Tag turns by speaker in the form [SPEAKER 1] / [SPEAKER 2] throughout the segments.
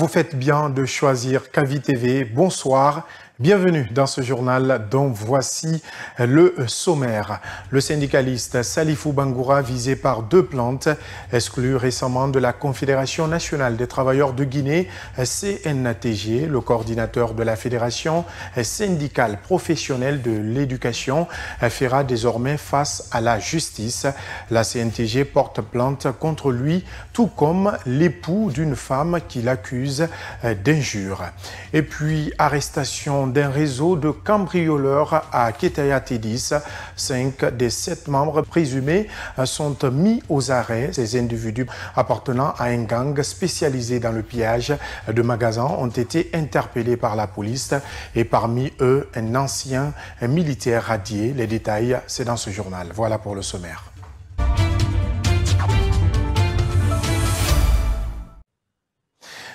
[SPEAKER 1] Vous faites bien de choisir Kavi TV. Bonsoir. Bienvenue dans ce journal dont voici le sommaire. Le syndicaliste Salifou Bangoura, visé par 2 plaintes, exclu récemment de la Confédération nationale des travailleurs de Guinée, CNTG, le coordinateur de la Fédération syndicale professionnelle de l'éducation, fera désormais face à la justice. La CNTG porte plainte contre lui, tout comme l'époux d'une femme qui l'accuse d'injure. Et puis, arrestation d'un réseau de cambrioleurs à Ketaya Tédis. 5 des 7 membres présumés sont mis aux arrêts. Ces individus appartenant à un gang spécialisé dans le pillage de magasins ont été interpellés par la police et parmi eux un ancien militaire radié. Les détails, c'est dans ce journal. Voilà pour le sommaire.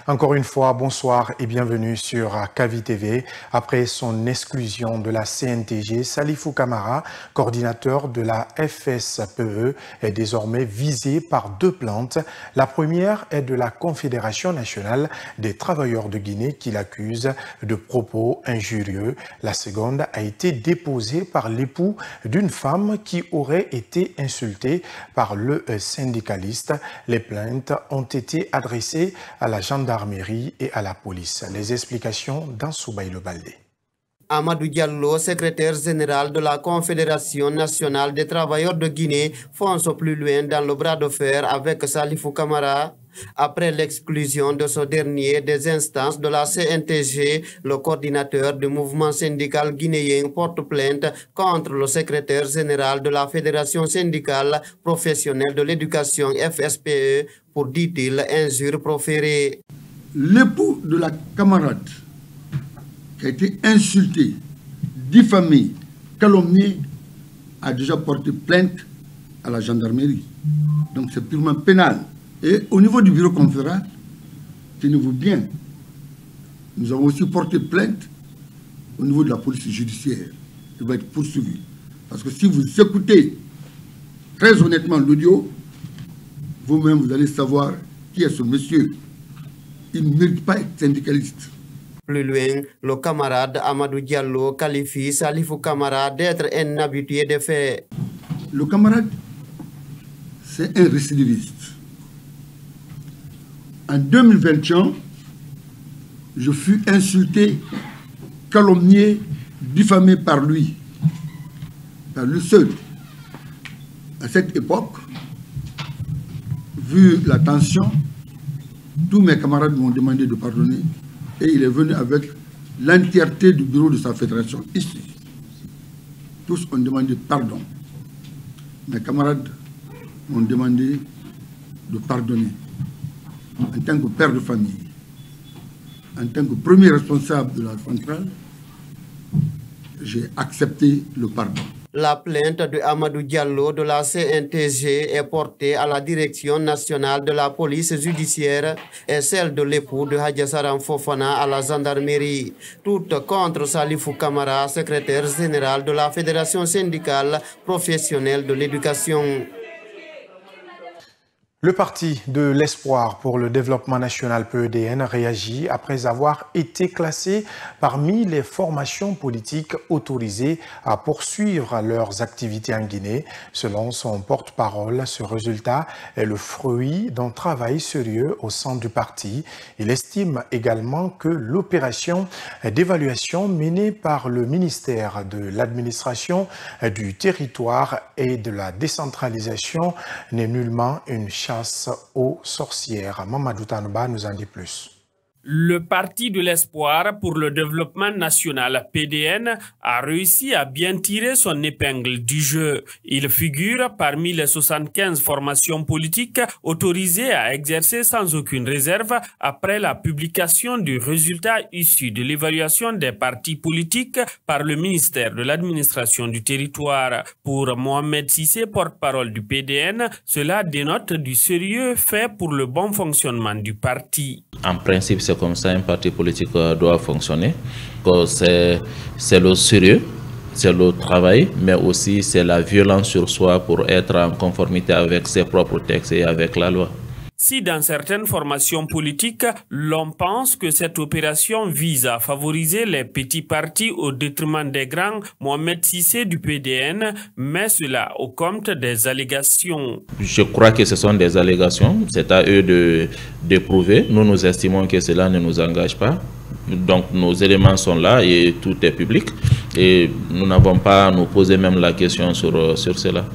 [SPEAKER 1] Encore une fois, bonsoir et bienvenue sur Kavi TV. Après son exclusion de la CNTG, Salifou Camara, coordinateur de la FSPE, est désormais visé par 2 plaintes. La première est de la Confédération nationale des travailleurs de Guinée qui l'accuse de propos injurieux. La seconde a été déposée par l'époux d'une femme qui aurait été insultée par le syndicaliste. Les plaintes ont été adressées à la gendarmerie et à la police. Les explications dans Soubaïlo Baldé.
[SPEAKER 2] Amadou Diallo, secrétaire général de la Confédération nationale des travailleurs de Guinée, fonce plus loin dans le bras de fer avec Salifou Camara. Après l'exclusion de ce dernier des instances de la CNTG, le coordinateur du mouvement syndical guinéen porte plainte contre le secrétaire général de la Fédération syndicale professionnelle de l'éducation FSPE pour, dit-il, injures proférées.
[SPEAKER 3] L'époux de la camarade qui a été insulté, diffamé, calomnié, a déjà porté plainte à la gendarmerie. Donc c'est purement pénal. Et au niveau du bureau confédéral, tenez-vous bien, nous avons aussi porté plainte au niveau de la police judiciaire. Il va être poursuivi. Parce que si vous écoutez très honnêtement l'audio, vous-même vous allez savoir qui est ce monsieur. Il ne mérite pas d'être syndicaliste.
[SPEAKER 2] Plus loin, le camarade Amadou Diallo qualifie Salifou Camara d'être un habitué des faits.
[SPEAKER 3] Le camarade, c'est un récidiviste. En 2021, je fus insulté, calomnié, diffamé par lui seul. À cette époque, vu la tension, tous mes camarades m'ont demandé de pardonner et il est venu avec l'entièreté du bureau de sa fédération ici. Tous ont demandé pardon. Mes camarades m'ont demandé de pardonner. En tant que père de famille, en tant que premier responsable de la centrale, j'ai accepté le pardon.
[SPEAKER 2] La plainte de Amadou Diallo de la CNTG est portée à la Direction nationale de la police judiciaire et celle de l'époux de Hadjassaram Fofana à la gendarmerie. Toutes contre Salifou Camara, secrétaire général de la Fédération syndicale professionnelle de l'éducation.
[SPEAKER 1] Le Parti de l'Espoir pour le développement national PEDN réagit après avoir été classé parmi les formations politiques autorisées à poursuivre leurs activités en Guinée. Selon son porte-parole, ce résultat est le fruit d'un travail sérieux au sein du parti. Il estime également que l'opération d'évaluation menée par le ministère de l'Administration du territoire et de la décentralisation n'est nullement une chasse aux sorcières. Mamadou Tanouba nous en dit plus.
[SPEAKER 4] Le Parti de l'Espoir pour le développement national PDN a réussi à bien tirer son épingle du jeu. Il figure parmi les 75 formations politiques autorisées à exercer sans aucune réserve après la publication du résultat issu de l'évaluation des partis politiques par le ministère de l'Administration du territoire. Pour Mohamed Sissé, porte-parole du PDN, cela dénote du sérieux fait pour le bon fonctionnement du parti.
[SPEAKER 5] En principe, c'est comme ça un parti politique doit fonctionner. C'est le sérieux, c'est le travail, mais aussi c'est la violence sur soi pour être en conformité avec ses propres textes et avec la loi.
[SPEAKER 4] Si dans certaines formations politiques, l'on pense que cette opération vise à favoriser les petits partis au détriment des grands, Mohamed Cissé du PDN met cela au compte des allégations. Je crois que ce sont des allégations, c'est à eux de prouver. Nous estimons que cela ne nous engage pas. Donc nos éléments sont là et tout est public et nous n'avons pas à nous poser même la question sur cela.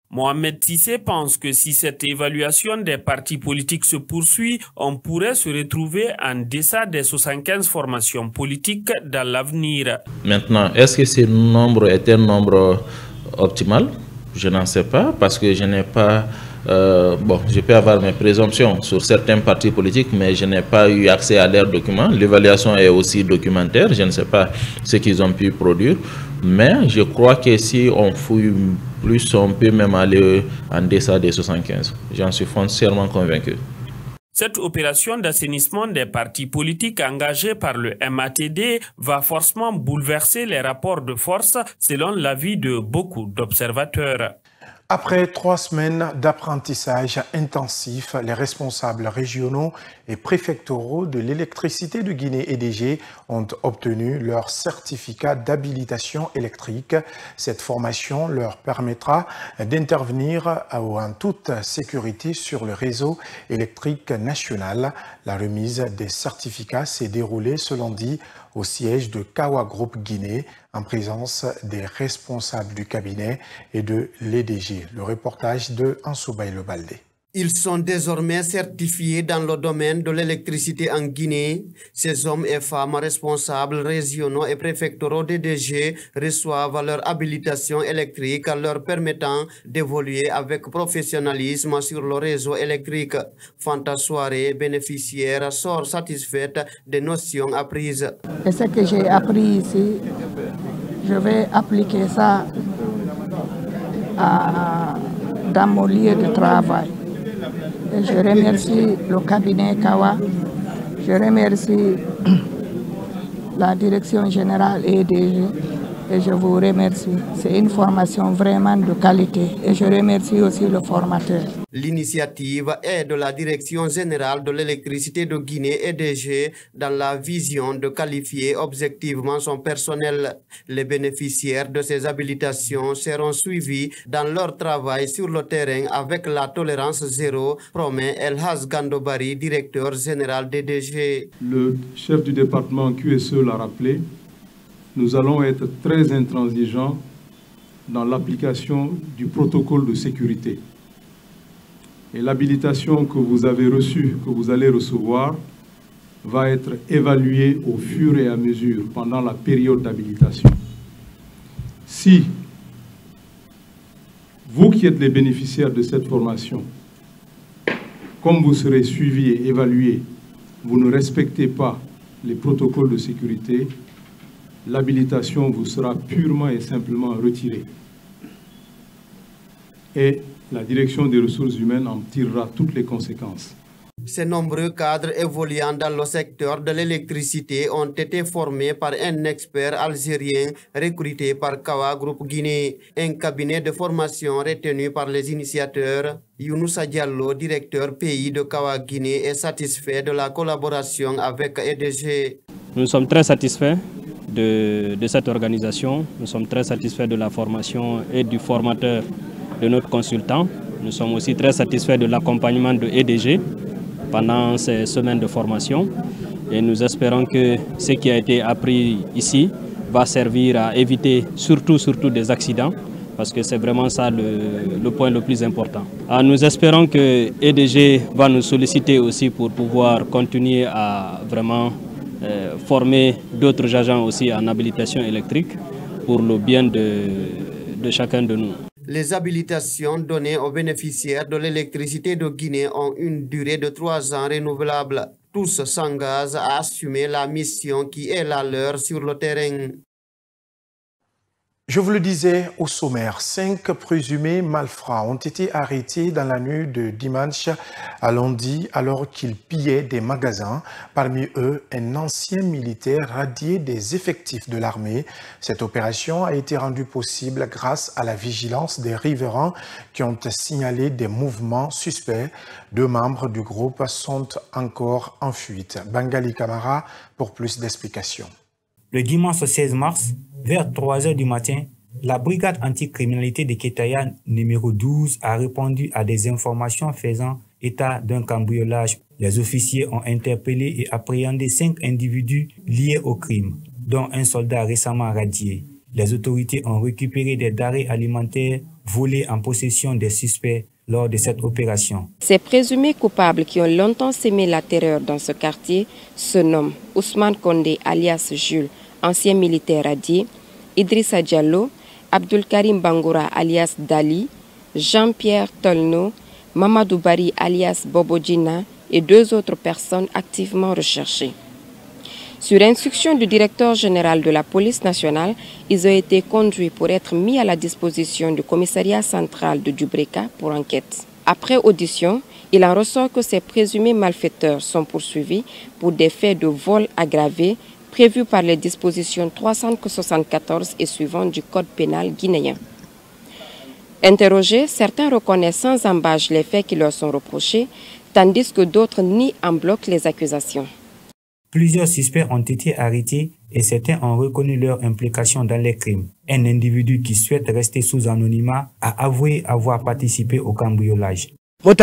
[SPEAKER 4] Mohamed Cissé pense que si cette évaluation des partis politiques se poursuit, on pourrait se retrouver en deçà des 75 formations politiques dans l'avenir. Maintenant, est-ce que ce nombre est un nombre optimal? Je n'en sais pas parce que je n'ai pas... je peux avoir mes présomptions sur certains partis politiques, mais je n'ai pas eu accès à leurs documents. L'évaluation est aussi documentaire, je ne sais pas ce qu'ils ont pu produire. Mais je crois que si on fouille plus, on peut même aller en deçà des 75. J'en suis foncièrement convaincu. Cette opération d'assainissement des partis politiques engagés par le MATD va forcément bouleverser les rapports de force selon l'avis de beaucoup d'observateurs.
[SPEAKER 1] Après 3 semaines d'apprentissage intensif, les responsables régionaux et préfectoraux de l'électricité de Guinée EDG ont obtenu leur certificat d'habilitation électrique. Cette formation leur permettra d'intervenir en toute sécurité sur le réseau électrique national. La remise des certificats s'est déroulée ce lundi au siège de Kawa Group Guinée en présence des responsables du cabinet et de l'EDG. Le reportage de Ansoubaï Le Baldé.
[SPEAKER 2] Ils sont désormais certifiés dans le domaine de l'électricité en Guinée. Ces hommes et femmes responsables régionaux et préfectoraux d'EDG reçoivent leur habilitation électrique leur permettant d'évoluer avec professionnalisme sur le réseau électrique. Fanta Soirée, bénéficiaire, sort satisfaite des notions apprises.
[SPEAKER 6] Et ce que j'ai appris ici, je vais appliquer ça dans mon lieu de travail. Et je remercie le cabinet Kawa, je remercie la direction générale EDG et je vous remercie. C'est une formation vraiment de qualité et je remercie aussi le formateur.
[SPEAKER 2] L'initiative est de la Direction générale de l'électricité de Guinée EDG dans la vision de qualifier objectivement son personnel. Les bénéficiaires de ces habilitations seront suivis dans leur travail sur le terrain avec la tolérance zéro, promet Elhaz Gandobari, directeur général d'EDG.
[SPEAKER 7] Le chef du département QSE l'a rappelé, nous allons être très intransigeants dans l'application du protocole de sécurité. Et l'habilitation que vous avez reçue, que vous allez recevoir, va être évaluée au fur et à mesure pendant la période d'habilitation. Si vous qui êtes les bénéficiaires de cette formation, comme vous serez suivis et évalués, vous ne respectez pas les protocoles de sécurité, l'habilitation vous sera purement et simplement retirée. Et la direction des ressources humaines en tirera toutes les conséquences.
[SPEAKER 2] Ces nombreux cadres évoluant dans le secteur de l'électricité ont été formés par un expert algérien recruté par Kawa Group Guinée, un cabinet de formation retenu par les initiateurs. Younoussa Diallo, directeur pays de Kawa Guinée, est satisfait de la collaboration avec EDG.
[SPEAKER 8] Nous sommes très satisfaits de cette organisation. Nous sommes très satisfaits de la formation et du formateur de notre consultant. Nous sommes aussi très satisfaits de l'accompagnement de EDG pendant ces semaines de formation. Et nous espérons que ce qui a été appris ici va servir à éviter surtout des accidents, parce que c'est vraiment ça le point le plus important. Nous espérons que EDG va nous solliciter aussi pour pouvoir continuer à vraiment former d'autres agents aussi en habilitation électrique pour le bien de chacun de nous.
[SPEAKER 2] Les habilitations données aux bénéficiaires de l'électricité de Guinée ont une durée de 3 ans renouvelable. Tous s'engagent à assumer la mission qui est la leur sur le terrain.
[SPEAKER 1] Je vous le disais au sommaire, 5 présumés malfrats ont été arrêtés dans la nuit de dimanche à lundi alors qu'ils pillaient des magasins. Parmi eux, un ancien militaire radié des effectifs de l'armée. Cette opération a été rendue possible grâce à la vigilance des riverains qui ont signalé des mouvements suspects. 2 membres du groupe sont encore en fuite. Bangali Camara pour plus d'explications.
[SPEAKER 9] Le dimanche 16 mars, vers 3 h du matin, la brigade anticriminalité de Kétaya numéro 12 a répondu à des informations faisant état d'un cambriolage. Les officiers ont interpellé et appréhendé 5 individus liés au crime, dont un soldat récemment radié. Les autorités ont récupéré des denrées alimentaires volées en possession des suspects lors de cette opération.
[SPEAKER 10] Ces présumés coupables qui ont longtemps sémé la terreur dans ce quartier se nomment Ousmane Kondé alias Jules, ancien militaire radié, Idrissa Diallo, Abdul Karim Bangoura alias Dali, Jean-Pierre Tolno, Mamadou Bari alias Bobodjina et 2 autres personnes activement recherchées. Sur instruction du directeur général de la police nationale, ils ont été conduits pour être mis à la disposition du commissariat central de Dubreka pour enquête. Après audition, il en ressort que ces présumés malfaiteurs sont poursuivis pour des faits de vol aggravé prévus par les dispositions 374 et suivantes du Code pénal guinéen. Interrogés, certains reconnaissent sans embâche les faits qui leur sont reprochés, tandis que d'autres nient en bloc les accusations.
[SPEAKER 9] Plusieurs suspects ont été arrêtés et certains ont reconnu leur implication dans les crimes. Un individu qui souhaite rester sous anonymat a avoué avoir participé au cambriolage. Au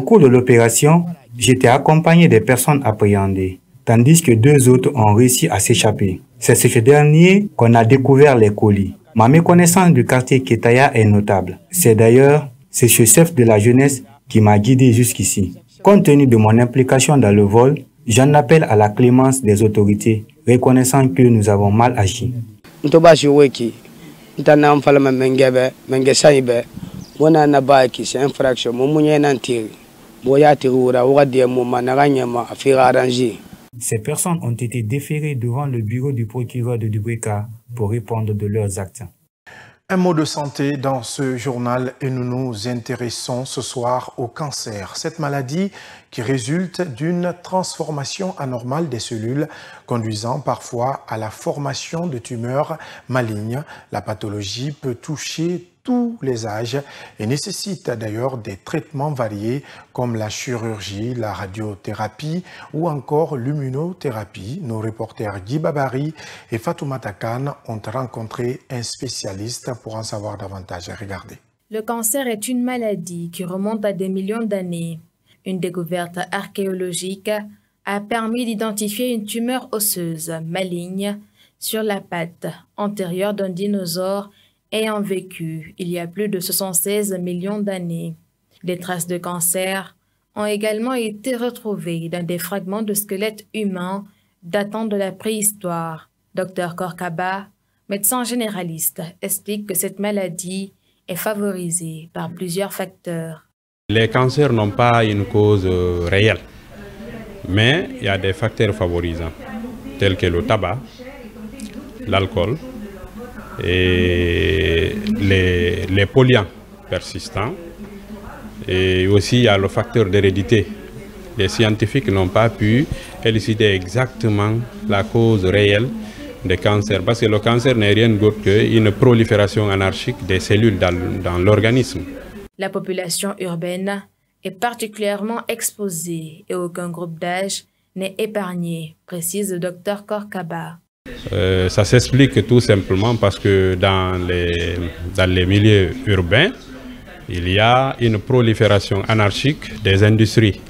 [SPEAKER 9] cours de l'opération, j'étais accompagné des personnes appréhendées, tandis que 2 autres ont réussi à s'échapper. C'est ce dernier qu'on a découvert les colis. Ma méconnaissance du quartier Kétaya est notable. C'est d'ailleurs ce chef de la jeunesse qui m'a guidé jusqu'ici. Compte tenu de mon implication dans le vol, j'en appelle à la clémence des autorités, reconnaissant que nous avons mal agi. Ces personnes ont été déférées devant le bureau du procureur de Dubreka pour répondre de leurs actes.
[SPEAKER 1] Un mot de santé dans ce journal et nous nous intéressons ce soir au cancer. Cette maladie qui résulte d'une transformation anormale des cellules conduisant parfois à la formation de tumeurs malignes. La pathologie peut toucher tous les âges et nécessite d'ailleurs des traitements variés comme la chirurgie, la radiothérapie ou encore l'immunothérapie. Nos reporters Guy Babari et Fatoumata Khan ont rencontré un spécialiste pour en savoir davantage. Regardez.
[SPEAKER 11] Le cancer est une maladie qui remonte à des millions d'années. Une découverte archéologique a permis d'identifier une tumeur osseuse maligne sur la patte antérieure d'un dinosaure ayant vécu il y a plus de 76 millions d'années. Des traces de cancer ont également été retrouvées dans des fragments de squelettes humains datant de la préhistoire. Dr Korkaba, médecin généraliste, explique que cette maladie est favorisée par plusieurs facteurs.
[SPEAKER 12] Les cancers n'ont pas une cause réelle, mais il y a des facteurs favorisants, tels que le tabac, l'alcool, et les polluants persistants, et aussi il y a le facteur d'hérédité. Les scientifiques n'ont pas pu élucider exactement la cause réelle des cancers, parce que le cancer n'est rien d'autre qu'une prolifération anarchique des cellules dans l'organisme.
[SPEAKER 11] La population urbaine est particulièrement exposée et aucun groupe d'âge n'est épargné, précise le Dr Korkaba.
[SPEAKER 12] Ça s'explique tout simplement parce que dans les milieux urbains, il y a une prolifération anarchique des industries.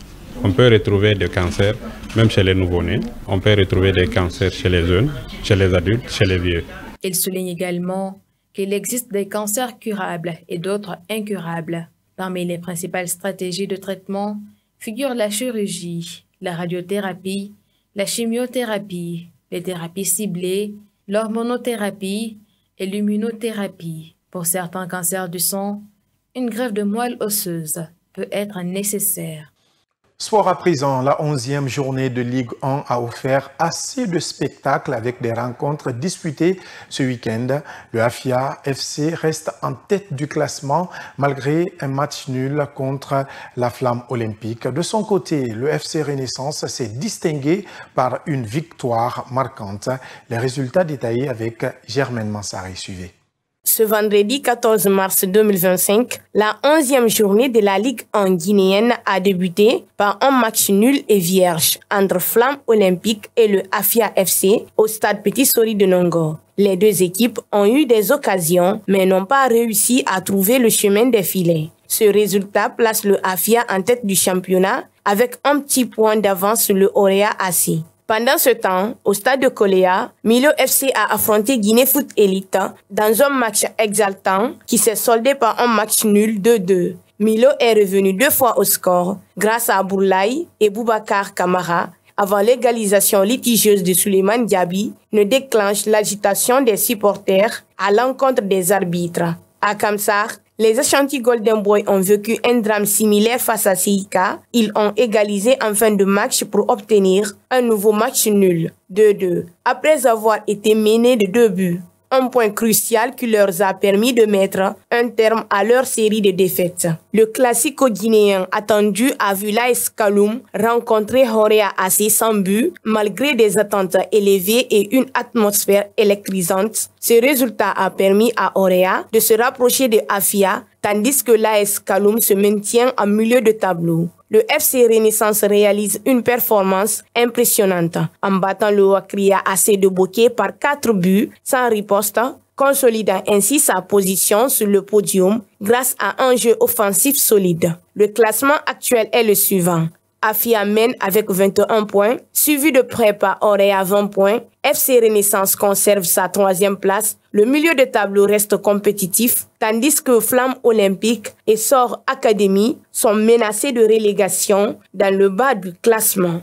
[SPEAKER 12] On peut retrouver des cancers, même chez les nouveau-nés. On peut retrouver des cancers chez les jeunes, chez les adultes, chez les vieux.
[SPEAKER 11] Il souligne également qu'il existe des cancers curables et d'autres incurables. Parmi les principales stratégies de traitement figurent la chirurgie, la radiothérapie, la chimiothérapie, les thérapies ciblées, l'hormonothérapie et l'immunothérapie. Pour certains cancers du sang, une greffe de moelle osseuse peut être nécessaire.
[SPEAKER 1] Sport à présent, la 11e journée de Ligue 1 a offert assez de spectacles avec des rencontres disputées ce week-end. Le Afia FC reste en tête du classement malgré un match nul contre la Flamme Olympique. De son côté, le FC Renaissance s'est distingué par une victoire marquante. Les résultats détaillés avec Germaine Mansari. Suivez.
[SPEAKER 13] Ce vendredi 14 mars 2025, la 11e journée de la Ligue 1 guinéenne a débuté par un match nul et vierge entre Flamme Olympique et le Afia FC au stade Petit Sori de Nongor. Les deux équipes ont eu des occasions mais n'ont pas réussi à trouver le chemin des filets. Ce résultat place le Afia en tête du championnat avec un petit point d'avance sur le Orea AC. Pendant ce temps, au stade de Koléa, Milo FC a affronté Guinée Foot Elite dans un match exaltant qui s'est soldé par un match nul 2-2. Milo est revenu 2 fois au score grâce à Boulaye et Boubacar Kamara avant l'égalisation litigieuse de Souleymane Diaby ne déclenche l'agitation des supporters à l'encontre des arbitres. À Kamsar, les Ashanti Golden Boys ont vécu un drame similaire face à Sika. Ils ont égalisé en fin de match pour obtenir un nouveau match nul, 2-2, après avoir été menés de 2 buts. Un point crucial qui leur a permis de mettre un terme à leur série de défaites. Le classico guinéen attendu a vu l'AS Kaloum rencontrer Horea AC sans but, malgré des attentes élevées et une atmosphère électrisante. Ce résultat a permis à Horea de se rapprocher de Afia, tandis que l'AS Kaloum se maintient en milieu de tableau. Le FC Renaissance réalise une performance impressionnante en battant le Wakria AC de Bokeh par 4 buts sans riposte, consolidant ainsi sa position sur le podium grâce à un jeu offensif solide. Le classement actuel est le suivant. Afia mène avec 21 points, suivi de près par Orea 20 points. FC Renaissance conserve sa 3e place. Le milieu de tableau reste compétitif, tandis que Flamme Olympique et Sor Academy sont menacés de relégation dans le bas du classement.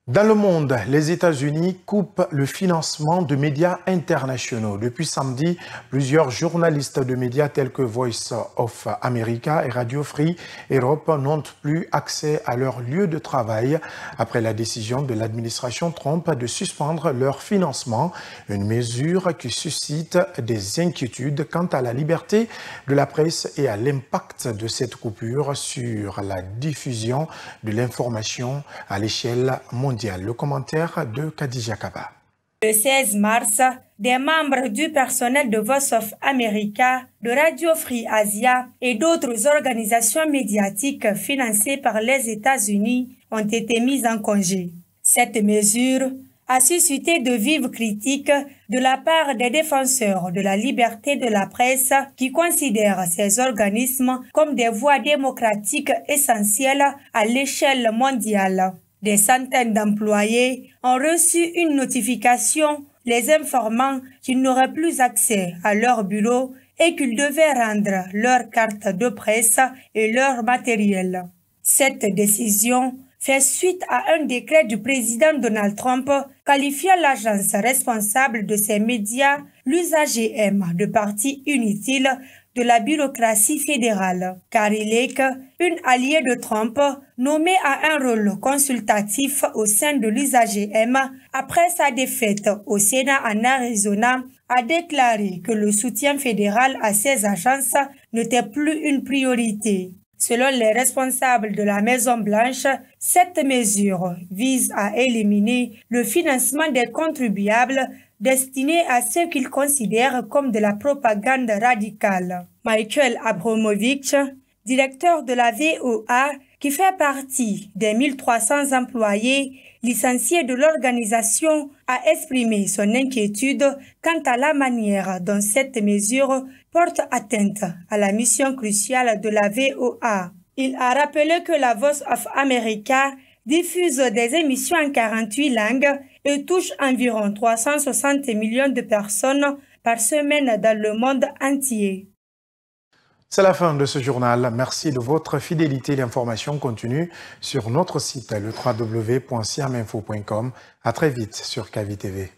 [SPEAKER 1] Dans le monde, les États-Unis coupent le financement de médias internationaux. Depuis samedi, plusieurs journalistes de médias tels que Voice of America et Radio Free Europe n'ont plus accès à leur lieu de travail après la décision de l'administration Trump de suspendre leur financement, une mesure qui suscite des inquiétudes quant à la liberté de la presse et à l'impact de cette coupure sur la diffusion de l'information à l'échelle mondiale. Le commentaire de Khadija Kaba.
[SPEAKER 14] Le 16 mars, des membres du personnel de Voice of America, de Radio Free Asia et d'autres organisations médiatiques financées par les États-Unis ont été mis en congé. Cette mesure a suscité de vives critiques de la part des défenseurs de la liberté de la presse qui considèrent ces organismes comme des voies démocratiques essentielles à l'échelle mondiale. Des centaines d'employés ont reçu une notification les informant qu'ils n'auraient plus accès à leur bureau et qu'ils devaient rendre leur carte de presse et leur matériel. Cette décision fait suite à un décret du président Donald Trump qualifiant l'agence responsable de ces médias, l'USAGM, de partie inutile de la bureaucratie fédérale. Carrie Lake, une alliée de Trump, nommée à un rôle consultatif au sein de l'USAGM après sa défaite au Sénat en Arizona, a déclaré que le soutien fédéral à ces agences n'était plus une priorité. Selon les responsables de la Maison-Blanche, cette mesure vise à éliminer le financement des contribuables destiné à ce qu'ils considèrent comme de la propagande radicale. Michael Abramovich, directeur de la VOA, qui fait partie des 1300 employés licenciés de l'organisation, a exprimé son inquiétude quant à la manière dont cette mesure porte atteinte à la mission cruciale de la VOA. Il a rappelé que la Voice of America diffuse des émissions en 48 langues et touche environ 360 millions de personnes par semaine dans le monde entier.
[SPEAKER 1] C'est la fin de ce journal. Merci de votre fidélité. L'information continue sur notre site le www.siaminfo.com. À très vite sur KVTV.